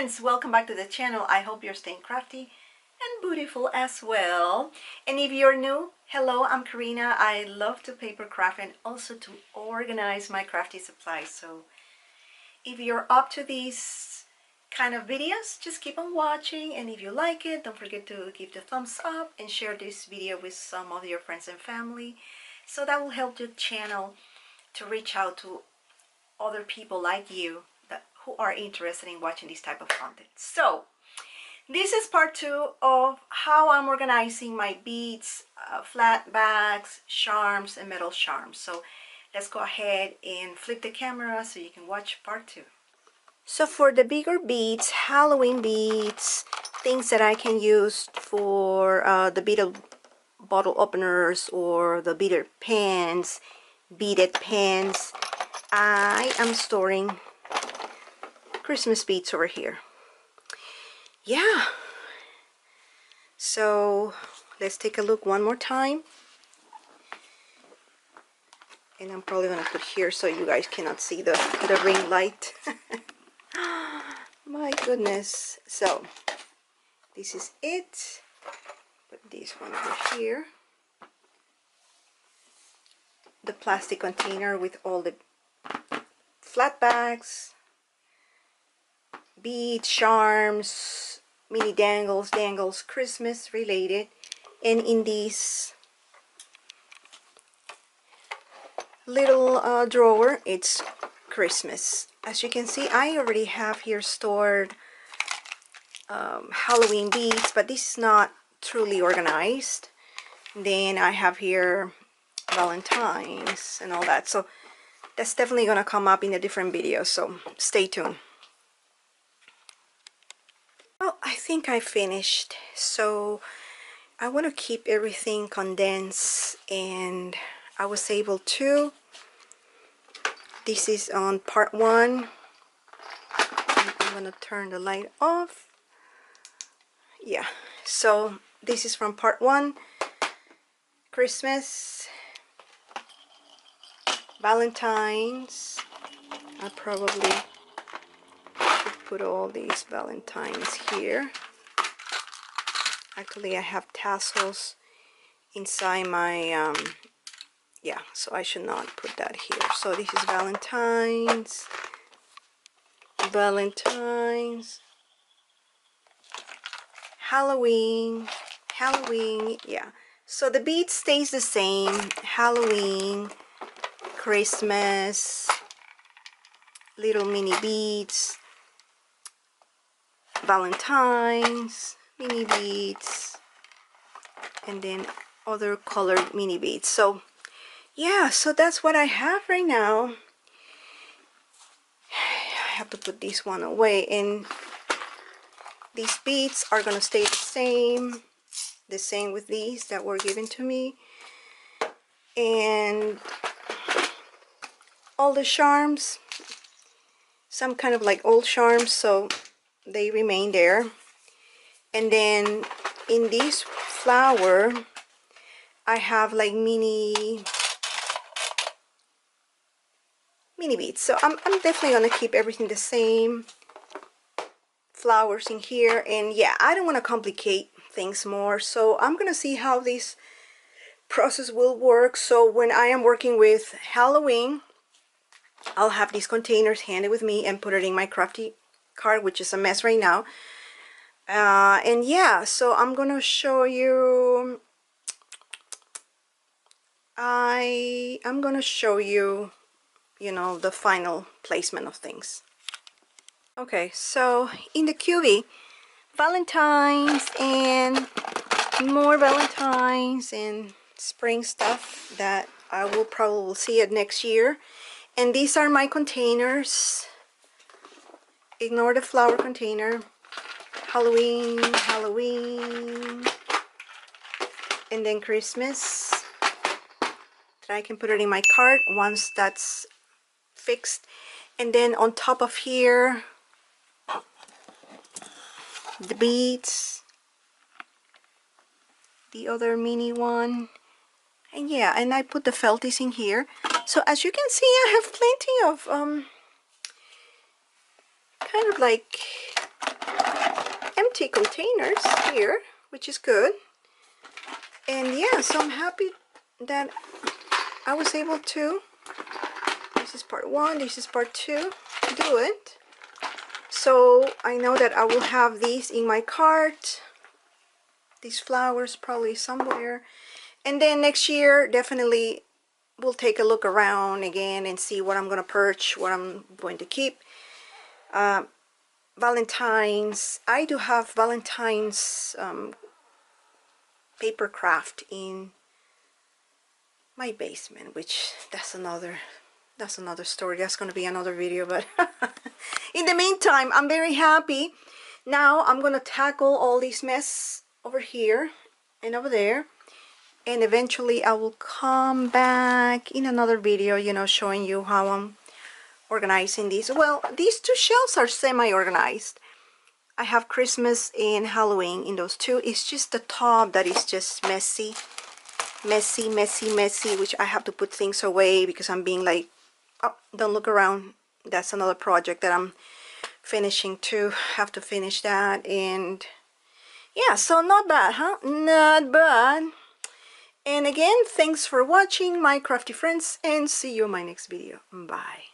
friends, welcome back to the channel. I hope you're staying crafty and beautiful as well. And if you're new, hello, I'm Karina. I love to paper craft and also to organize my crafty supplies. So if you're up to these kind of videos, just keep on watching, and if you like it, don't forget to give the thumbs up and share this video with some of your friends and family, so that will help the channel to reach out to other people like you who are interested in watching this type of content. So this is part 2 of how I'm organizing my beads, flat bags, charms, and metal charms. So let's go ahead and flip the camera so you can watch part 2. So for the bigger beads, Halloween beads, things that I can use for the beaded bottle openers or the beaded pens, I am storing Christmas beads over here. Yeah, so let's take a look one more time, and I'm probably gonna put here so you guys cannot see the ring light. My goodness. So this is it. Put this one over here, the plastic container with all the flat bags, beads, charms, mini dangles, Christmas related, and in these little drawer, it's Christmas. As you can see, I already have here stored Halloween beads, but this is not truly organized. Then I have here Valentine's and all that, so that's definitely gonna come up in a different video, so stay tuned. Well, I think I finished, so I want to keep everything condensed, and I was able to. This is on part 1. I'm going to turn the light off. Yeah, so this is from part 1. Christmas, Valentine's. I probably should put all these Valentines here. Actually, I have tassels inside my yeah, so I should not put that here. So this is Valentine's, Halloween, yeah. So the bead stays the same. Halloween, Christmas, little mini beads, Valentine's, mini beads, and then other colored mini beads. So yeah, so that's what I have right now. I have to put this one away, and these beads are gonna stay the same with these that were given to me, and all the charms, some kind of like old charms, so they remain there. And then in this flower I have like mini beads, so I'm definitely gonna keep everything the same. Flowers in here, and yeah, I don't want to complicate things more, so I'm gonna see how this process will work. So when I am working with Halloween, I'll have these containers handed with me and put it in my crafty cart, which is a mess right now. And yeah, so I'm gonna show you, I'm gonna show you, you know, the final placement of things. Okay, so in the cubie, Valentine's and more Valentine's and spring stuff that I will probably see it next year. And these are my containers. Ignore the flower container. Halloween, and then Christmas. That I can put it in my cart once that's fixed. And then on top of here, the beads, the other mini one, and yeah, and I put the felties in here. So as you can see, I have plenty of kind of like empty containers here, which is good. And yeah, so I'm happy that I was able to, this is part 1, this is part 2, do it. So I know that I will have these in my cart, these flowers probably somewhere. And then next year, definitely we'll take a look around again and see what I'm going to purchase, what I'm going to keep. Valentine's, I do have Valentine's paper craft in my basement, which that's another story. That's going to be another video. But in the meantime, I'm very happy. Now I'm going to tackle all these mess over here and over there, and eventually I will come back in another video, you know, showing you how I'm organizing these. Well, these 2 shelves are semi-organized. I have Christmas and Halloween in those 2. It's just the top that is just messy, which I have to put things away because I'm being like, oh, don't look around. That's another project that I'm finishing too. Have to finish that. And yeah, so not bad, huh? Not bad. And again, thanks for watching, my crafty friends, and see you in my next video. Bye.